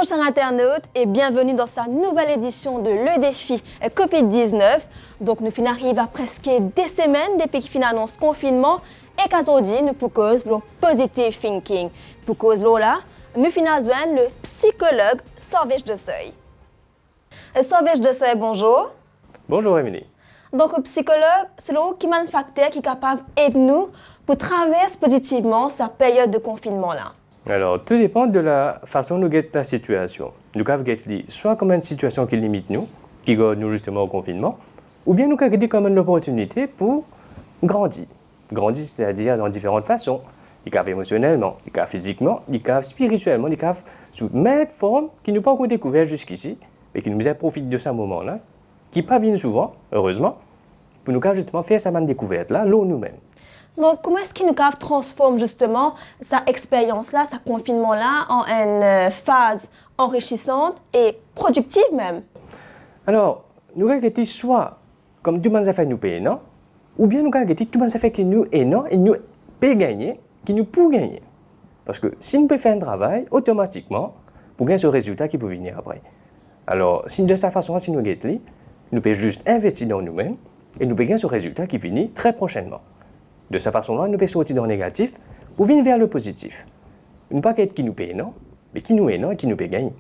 chers internautes et bienvenue dans sa nouvelle édition de Le Défi Covid-19. Donc nous arrivons à presque des semaines depuis qu'il annonce confinement et qu'aujourd'hui nous proposons le positive thinking. Pour cause là, nous joindre le psychologue Sorvège de Seuil. Sorvège de Seuil, bonjour. Bonjour Émilie. Donc le psychologue, c'est le qui est un facteur qui est capable d'aider nous pour traverser positivement sa période de confinement là. Alors, tout dépend de la façon dont nous guettons la situation. Nous pouvons guetter soit comme une situation qui limite nous, qui garde nous justement au confinement, ou bien nous pouvons guetter comme une opportunité pour grandir. Grandir, c'est-à-dire dans différentes façons. Il peut émotionnellement, il peut physiquement, il peut spirituellement, il peut sous maintes formes qui nous pas encore découvert jusqu'ici, mais qui nous profitent de ce moment-là, qui pas viennent souvent, heureusement, pour nous justement faire cette découverte-là, l'eau nous-mêmes. Donc, comment est-ce qu'il nous transforme justement sa expérience-là, sa confinement-là, en une phase enrichissante et productive même? Alors, nous avons été soit comme tout le monde a fait nous payer, non? Ou bien nous avons été tout le monde a fait que nous et non, et nous peut gagner, qui nous peut gagner. Parce que si nous pouvons faire un travail, automatiquement, pour gagner ce résultat qui peut venir après. Alors, si de cette façon, si nous gagnons, nous pouvons juste investir dans nous-mêmes et nous pouvons gagner ce résultat qui finit très prochainement. De cette façon-là, nous pouvons sortir dans le négatif pour venir vers le positif. Ne pas être qui nous paye, non, mais qui nous est, non, et qui nous peut gagner.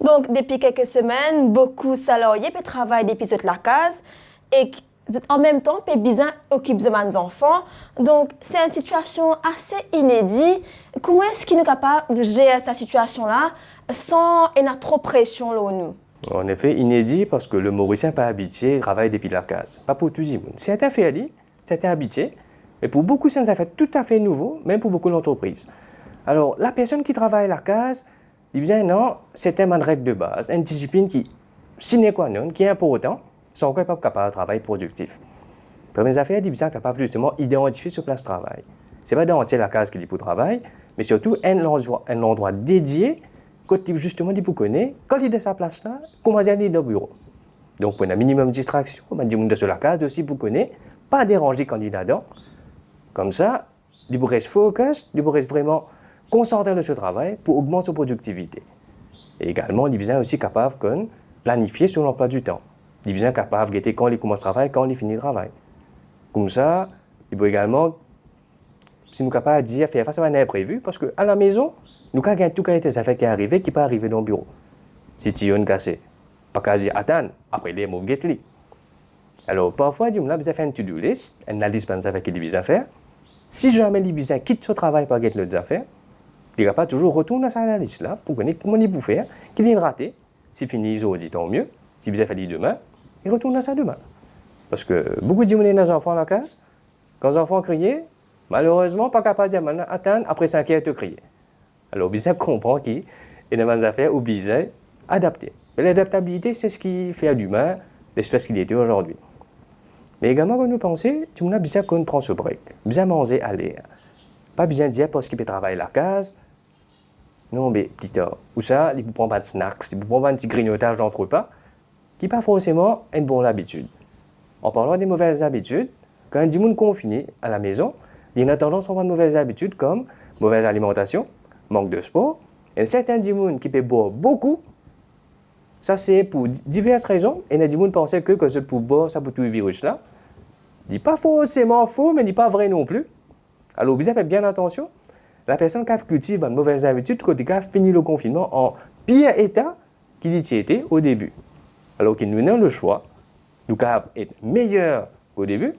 Donc, depuis quelques semaines, beaucoup de salariés peuvent travailler depuis toute la case et en même temps, peuvent bien occuper de enfants. Donc, c'est une situation assez inédite. Comment est-ce qu'ils sont capables de gérer cette situation-là sans avoir trop de pression là nous? En effet, inédit parce que le Mauricien n'est pas habitué à travailler depuis la case. Pas pour tout le monde. C'est un fait, c'est habitué. Mais pour beaucoup, c'est un fait tout à fait nouveau, même pour beaucoup d'entreprises. Alors, la personne qui travaille à la case, il dit non, c'est une règle de base, une discipline qui, sine qua non, qui est importante, sont encore pas capables de travail productif. Première affaire, il est capable justement d'identifier ce place de travail. Ce n'est pas d'entier la case qui dit pour travail, mais surtout un endroit dédié, que justement dit pour connaître, quand il est de sa place là, comment il est dans le bureau. Donc, pour un minimum de distraction, on dit de la case aussi pour connaître, pas déranger quand il est là-dedans. Comme ça, il pourrait se focus, il pourrait vraiment concentrer sur ce travail pour augmenter sa productivité. Et également, il est aussi capable de planifier son emploi du temps. Il est capable de quand il commence le travail, quand il finit le travail. Comme ça, il peut également, si nous sommes capables de dire, faire face à un imprévu, parce qu'à la maison, nous avons tout les affaires qui arrivent, qui peuvent arriver dans le bureau. Si tu as cassé, pas qu'à dire attendre, après les mots get-li. Alors, parfois, on a besoin de faire une to-do list, une liste de affaires qu'il a à faire. Si jamais il besoin quitte ce travail pour get les affaires, il ne va pas toujours retourner à la liste là pour connaître comment il peut faire, qu'il est raté. S'il finit aujourd'hui, tant mieux. S'il besoin faire demain, il retourne à ça demain. Parce que beaucoup de gens ont des enfants à la case. Quand les enfants crient, malheureusement, pas capable de dire attendre après 5 heures de crier. Alors, il faut comprendre qu'il y a des affaires ou besoin adapter. Mais l'adaptabilité, c'est ce qui fait d'humain l'espèce qu'il était aujourd'hui. Mais également, quand nous pensons, tout le monde a besoin qu'on prend ce break, bien manger à l'air. Pas besoin de dire parce qu'il peut travailler la case. Non, mais petit heure. Ou ça, il ne prend pas de snacks, il ne prend pas un petit grignotage d'entre-repas, qui n'est pas forcément une bonne habitude. En parlant des mauvaises habitudes, quand un monde confiné à la maison, il a tendance à avoir de mauvaises habitudes comme mauvaise alimentation, manque de sport, et certains gens qui peuvent boire beaucoup. Ça, c'est pour diverses raisons. Et il y a des gens qui pensent que c'est pour boire, ça pour tout le virus-là. Il n'est pas forcément faux, mais il n'est pas vrai non plus. Alors, vous avez bien attention. La personne qui cultive une mauvaise habitude, quand il a fini le confinement en pire état qu'il y était au début. Alors qu'il nous donne le choix, nous pouvons être meilleurs qu'au début,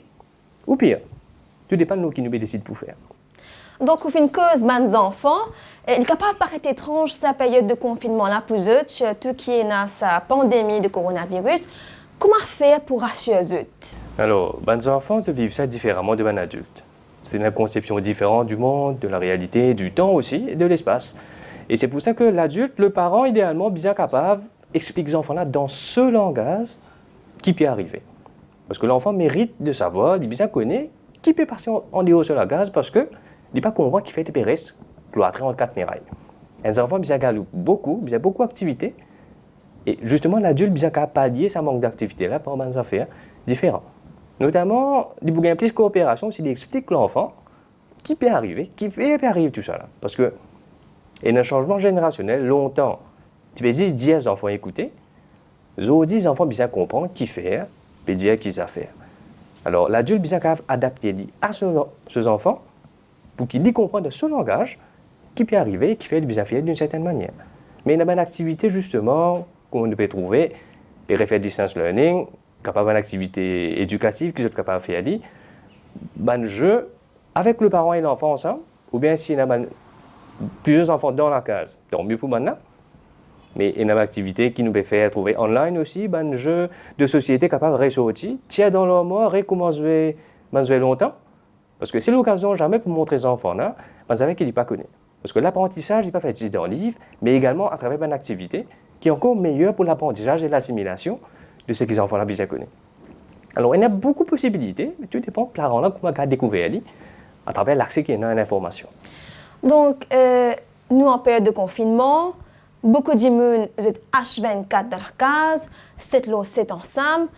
ou pire. Tout dépend de nous qui nous décide pour faire. Donc, au fin de cause, les enfants, il est capable de paraître étrange sa période de confinement-là pour eux, surtout qui est dans sa pandémie de coronavirus. Comment faire pour rassurer eux? Alors, les enfants vivent ça différemment de les adultes. C'est une conception différente du monde, de la réalité, du temps aussi, et de l'espace. Et c'est pour ça que l'adulte, le parent, idéalement, bien capable, explique aux enfants-là dans ce langage qui peut arriver. Parce que l'enfant mérite de savoir, il bien connaît, qui peut passer en dehors de la gaz parce que il n'est pas comprendre qu'il fait des péresses, cloîtrés en 4 murailles. Les enfants bien galopent beaucoup d'activités. Et justement, l'adulte bien capable pallier sa manque d'activité-là par des affaires différentes. Notamment, il y a une petite coopération s'il explique l'enfant qui peut arriver, qui peut arriver tout ça là. Parce que, il y a un changement générationnel, longtemps, tu peux dire aux enfants écouter, aujourd'hui les enfants bien comprendre qui faire, et dire qu'ils à faire. Alors l'adulte bien capable d'adapter à ces enfants pour qu'ils comprennent ce langage qui peut arriver, qui fait bien faire d'une certaine manière. Mais il y a une activité justement qu'on peut trouver, et faire distance learning, capable d'une activité éducative qu'ils sont capables de faire, un jeu avec le parent et l'enfant ensemble, ou bien s'il y a plusieurs enfants dans la case, tant mieux pour maintenant. Mais il y a une activité qui nous peut faire trouver online aussi, un jeu de société capable de ressortir, tiens dans leur mort, recommencer longtemps. Parce que c'est l'occasion jamais pour montrer aux enfants, mais avec qu'ils ne pas connaissent. Parce que l'apprentissage n'est pas fait dans le livre, mais également à travers une activité qui est encore meilleure pour l'apprentissage et l'assimilation de ce que les enfants bien connaissent. Alors, il y a beaucoup de possibilités, mais tout dépend de parents comment on découvert à travers l'accès qu'il y a à l'information. Donc, nous, en période de confinement, beaucoup de gens sont H24 dans leur case, 7 lots, 7 ensemble,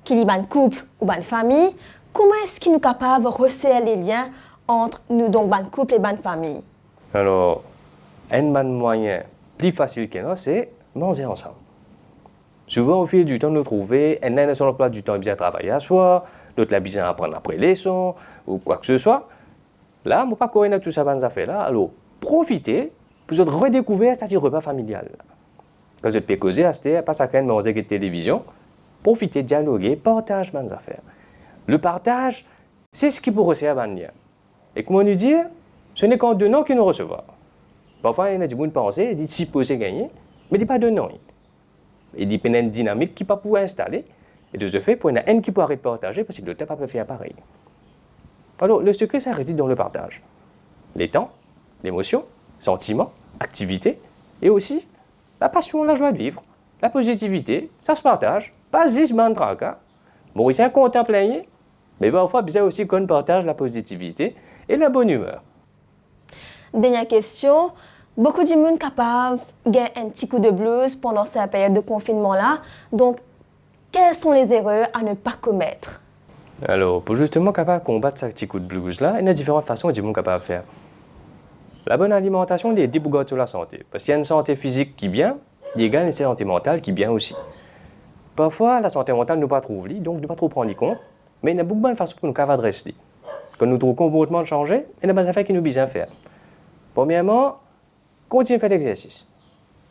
qu'il y a un couple ou une famille. Comment est-ce qu'ils sont capables de resserrer les liens entre nous, donc un couple et une famille? Alors, un moyen plus facile que nous, c'est manger ensemble. Souvent, au fil du temps, nous trouvons un est sur le plat du temps bien travailler à soi, l'autre l'a bien apprendre après les leçons, ou quoi que ce soit. Là, je ne pas connaître tout ça dans affaires-là. Alors, profitez pour redécouvrir ce repas familial. Quand vous pouvez causer, pas ça quand manger de télévision, profitez, dialoguer, partagez les affaires. Le partage, c'est ce qui peut recevoir un lien. Et comment nous dire, ce n'est qu'en donnant qu'il nous recevra. Parfois, il y a des gens qui pensent, ils disent si possible gagner, mais ils ne pas donnant. Il y a une dynamique qui ne peut pas installer. Et de ce fait, pour une haine qui peut arrêter de partager, parce que l'autre n'a pas faire pareil. Alors, le secret, ça réside dans le partage. Les temps, l'émotion, sentiments, activités, et aussi la passion, la joie de vivre, la positivité, ça se partage. Pas juste mantra. Mauricien contemple, mais parfois, bien aussi qu'on partage la positivité et la bonne humeur. Dernière question. Beaucoup de gens sont capables de gagner un petit coup de blues pendant cette période de confinement-là. Donc, quelles sont les erreurs à ne pas commettre? Alors, pour justement capable combattre ce petit coup de blues-là, il y a différentes façons que les gens sont capables de faire. La bonne alimentation, il est pour sur la santé. Parce qu'il y a une santé physique qui est bien, il y a une santé mentale qui est bien aussi. Parfois, la santé mentale ne pas trop oublier, donc ne pas trop prendre compte, mais il y a beaucoup de façons pour nous adresser. Quand nous trouvons comportement de changer, il y a des affaires qui nous besoin faire. Premièrement, continuez à faire l'exercice.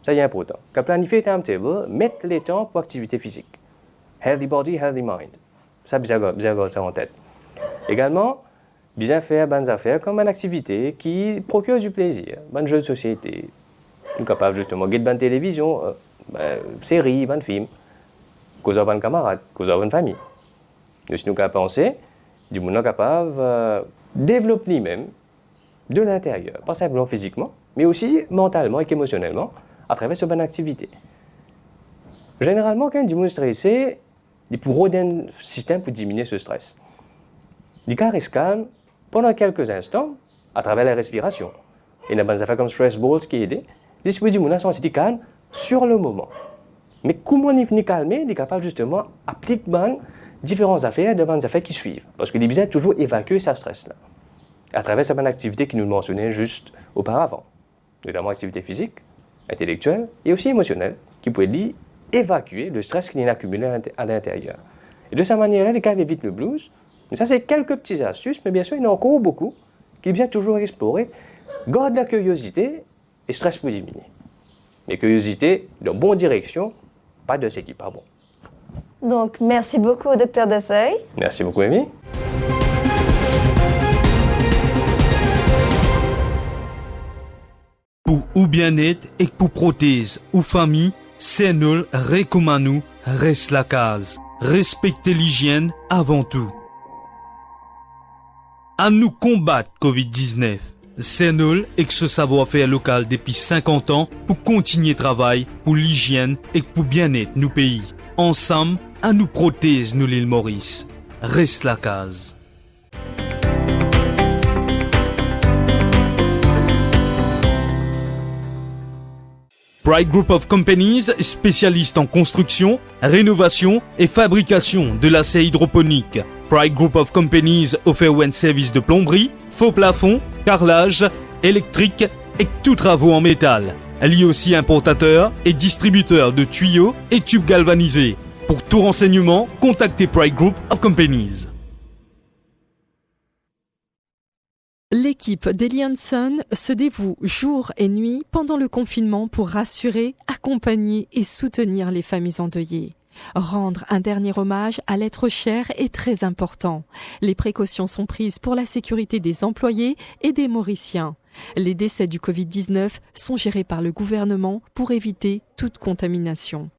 Ça c'est important. Quand planifier un timetable, mettre les temps pour activité physique. Healthy body, healthy mind. Ça, bien avoir ça en tête. Également, bien faire bonnes affaires comme une activité qui procure du plaisir. Un jeu de société. Nous sommes capables justement de regarder une télévision, une série, un film. Causer avec un camarade, causer avec une famille. Nous sommes capables de penser, du monde capable de développer lui-même de l'intérieur, pas simplement physiquement, mais aussi mentalement et émotionnellement, à travers cette bonne activité. Généralement, quand on est stressé, il faut un système pour diminuer ce stress. Il reste calme pendant quelques instants à travers la respiration. Il y a des affaires comme stress balls qui aident. Il faut se sentir calme sur le moment. Mais comment il finit calmer, il est capable justement d'appliquer différentes affaires, des affaires qui suivent. Parce qu'il est besoin de toujours évacuer ce stress-là. À travers cette bonne activité que nous mentionnons juste auparavant, notamment activité physique, intellectuelle et aussi émotionnelle, qui peut évacuer le stress qu'il y a accumulé à l'intérieur. Et de cette manière-là, les cas évitent le blues. Mais ça, c'est quelques petites astuces, mais bien sûr, il y en a encore beaucoup qui viennent toujours explorer. Garde la curiosité et stress peut diminuer. Mais curiosité dans bonne direction, pas de ce qui n'est pas bon. Donc, merci beaucoup, Dr. Desseuil. Merci beaucoup, Amy. Pour ou bien-être et pour prothèse ou famille, c'est nous recommandons reste la case. Respectez l'hygiène avant tout. À nous combattre Covid-19. C'est nous et que ce savoir-faire local depuis 50 ans pour continuer travail pour l'hygiène et pour bien-être nos pays. Ensemble, à nous prothèse nous l'île Maurice. Reste la case. Pride Group of Companies, spécialiste en construction, rénovation et fabrication de l'acier hydroponique. Pride Group of Companies offre un service de plomberie, faux plafond, carrelage, électrique et tous travaux en métal. Elle est aussi importateur et distributeur de tuyaux et tubes galvanisés. Pour tout renseignement, contactez Pride Group of Companies. L'équipe d'Eli Hanson se dévoue jour et nuit pendant le confinement pour rassurer, accompagner et soutenir les familles endeuillées. Rendre un dernier hommage à l'être cher est très important. Les précautions sont prises pour la sécurité des employés et des Mauriciens. Les décès du Covid-19 sont gérés par le gouvernement pour éviter toute contamination.